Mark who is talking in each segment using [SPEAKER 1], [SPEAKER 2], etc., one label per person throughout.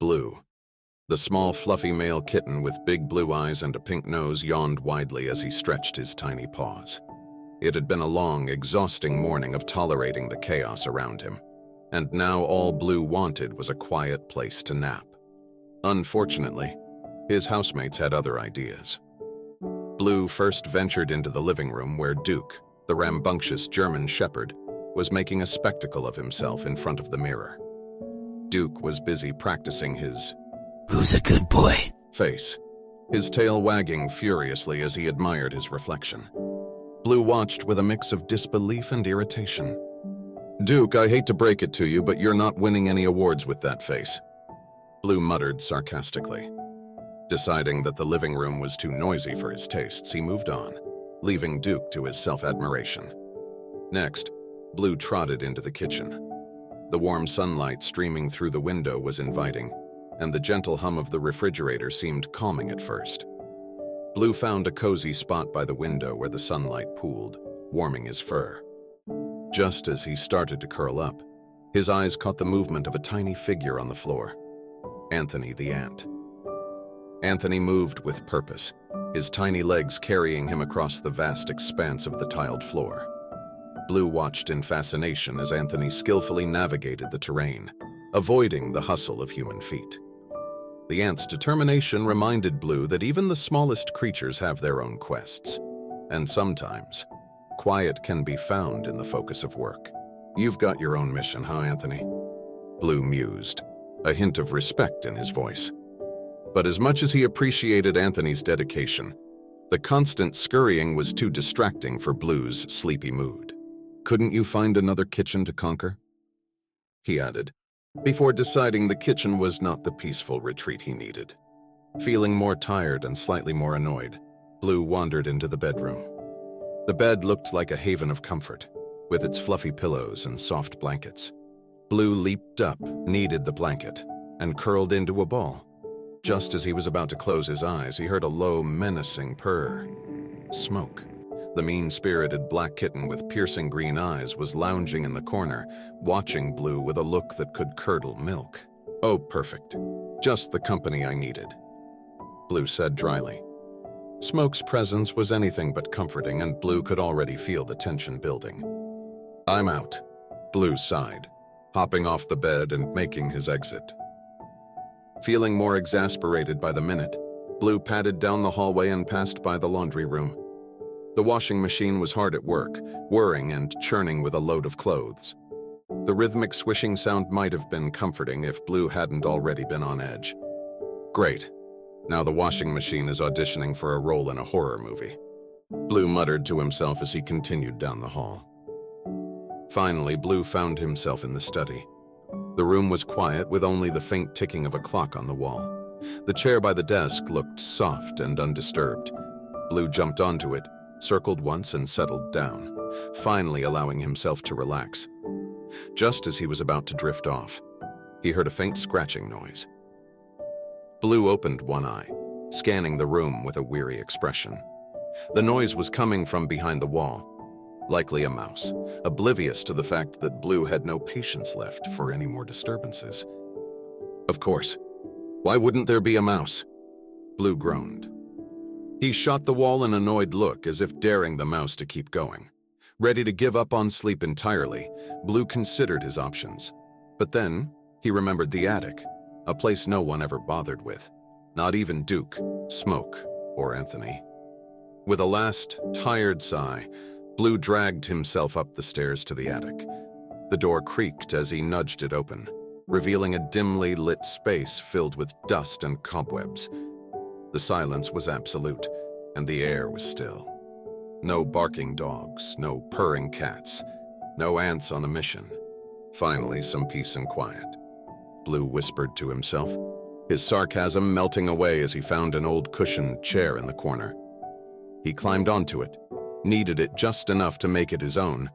[SPEAKER 1] Blue. The small, fluffy male kitten with big blue eyes and a pink nose yawned widely as he stretched his tiny paws. It had been a long, exhausting morning of tolerating the chaos around him, and now all Blue wanted was a quiet place to nap. Unfortunately, his housemates had other ideas. Blue first ventured into the living room where Duke, the rambunctious German shepherd, was making a spectacle of himself in front of the mirror. Duke was busy practicing his
[SPEAKER 2] "Who's a good boy?"
[SPEAKER 1] face, his tail wagging furiously as he admired his reflection. Blue watched with a mix of disbelief and irritation. "Duke, I hate to break it to you, but you're not winning any awards with that face," Blue muttered sarcastically. Deciding that the living room was too noisy for his tastes, he moved on, leaving Duke to his self-admiration. Next, Blue trotted into the kitchen. The warm sunlight streaming through the window was inviting, and the gentle hum of the refrigerator seemed calming at first. Blue found a cozy spot by the window where the sunlight pooled, warming his fur. Just as he started to curl up, his eyes caught the movement of a tiny figure on the floor. Anthony the ant. Anthony moved with purpose, his tiny legs carrying him across the vast expanse of the tiled floor. Blue watched in fascination as Anthony skillfully navigated the terrain, avoiding the hustle of human feet. The ant's determination reminded Blue that even the smallest creatures have their own quests, and sometimes, quiet can be found in the focus of work. "You've got your own mission, huh, Anthony?" Blue mused, a hint of respect in his voice. But as much as he appreciated Anthony's dedication, the constant scurrying was too distracting for Blue's sleepy mood. "Couldn't you find another kitchen to conquer?" he added, before deciding the kitchen was not the peaceful retreat he needed. Feeling more tired and slightly more annoyed, Blue wandered into the bedroom. The bed looked like a haven of comfort, with its fluffy pillows and soft blankets. Blue leaped up, kneaded the blanket, and curled into a ball. Just as he was about to close his eyes, he heard a low, menacing purr. Smoke, the mean-spirited black kitten with piercing green eyes, was lounging in the corner, watching Blue with a look that could curdle milk. "Oh, perfect. Just the company I needed," Blue said dryly. Smoke's presence was anything but comforting, and Blue could already feel the tension building. "I'm out," Blue sighed, hopping off the bed and making his exit. Feeling more exasperated by the minute, Blue padded down the hallway and passed by the laundry room. The washing machine was hard at work, whirring and churning with a load of clothes. The rhythmic swishing sound might have been comforting if Blue hadn't already been on edge. Great. Now the washing machine is auditioning for a role in a horror movie, Blue muttered to himself as he continued down the hall. Finally, Blue found himself in the study. The room was quiet, with only the faint ticking of a clock on the wall. The chair by the desk looked soft and undisturbed. Blue jumped onto it, circled once, and settled down, finally allowing himself to relax. Just as he was about to drift off, he heard a faint scratching noise. Blue opened one eye, scanning the room with a weary expression. The noise was coming from behind the wall, likely a mouse, oblivious to the fact that Blue had no patience left for any more disturbances. Of course. Why wouldn't there be a mouse? Blue groaned. He shot the wall an annoyed look, as if daring the mouse to keep going. Ready to give up on sleep entirely, Blue considered his options. But then, he remembered the attic, a place no one ever bothered with. Not even Duke, Smoke, or Anthony. With a last, tired sigh, Blue dragged himself up the stairs to the attic. The door creaked as he nudged it open, revealing a dimly lit space filled with dust and cobwebs. The silence was absolute, and the air was still. No barking dogs, no purring cats, no ants on a mission. Finally, some peace and quiet. Blue whispered to himself, his sarcasm melting away as he found an old cushioned chair in the corner. He climbed onto it, kneaded it just enough to make it his own,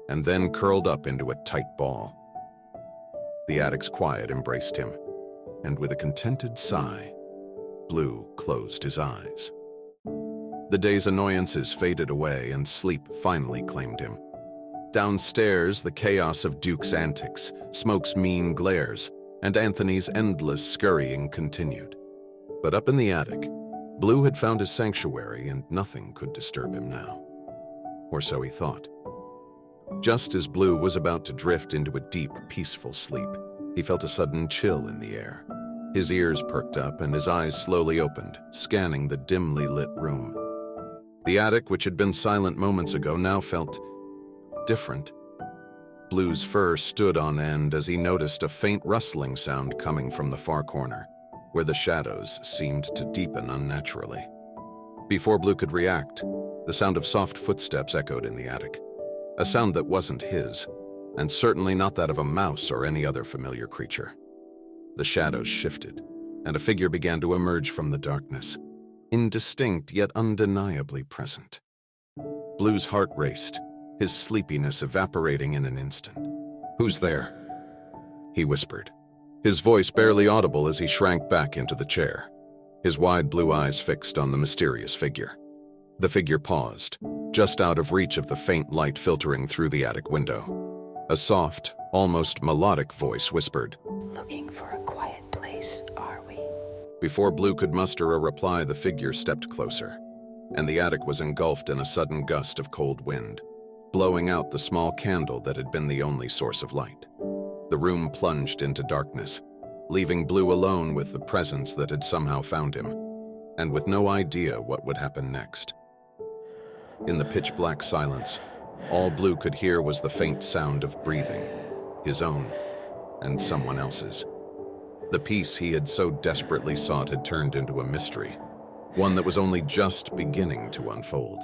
[SPEAKER 1] and then curled up into a tight ball. The attic's quiet embraced him, and with a contented sigh, Blue closed his eyes. The day's annoyances faded away, and sleep finally claimed him. Downstairs, the chaos of Duke's antics, Smoke's mean glares, and Anthony's endless scurrying continued. But up in the attic, Blue had found his sanctuary and nothing could disturb him now. Or so he thought. Just as Blue was about to drift into a deep, peaceful sleep, he felt a sudden chill in the air. His ears perked up and his eyes slowly opened, scanning the dimly lit room. The attic, which had been silent moments ago, now felt different. Blue's fur stood on end as he noticed a faint rustling sound coming from the far corner, where the shadows seemed to deepen unnaturally. Before Blue could react, the sound of soft footsteps echoed in the attic, a sound that wasn't his, and certainly not that of a mouse or any other familiar creature. The shadows shifted, and a figure began to emerge from the darkness, indistinct yet undeniably present. Blue's heart raced, his sleepiness evaporating in an instant. "Who's there?" he whispered, his voice barely audible as he shrank back into the chair, his wide blue eyes fixed on the mysterious figure. The figure paused, just out of reach of the faint light filtering through the attic window. A soft, almost melodic voice whispered,
[SPEAKER 3] "Looking for a quiet place, are we?"
[SPEAKER 1] Before Blue could muster a reply, the figure stepped closer, and the attic was engulfed in a sudden gust of cold wind, blowing out the small candle that had been the only source of light. The room plunged into darkness, leaving Blue alone with the presence that had somehow found him, and with no idea what would happen next. In the pitch-black silence, all Blue could hear was the faint sound of breathing, his own and someone else's. The peace he had so desperately sought had turned into a mystery, one that was only just beginning to unfold.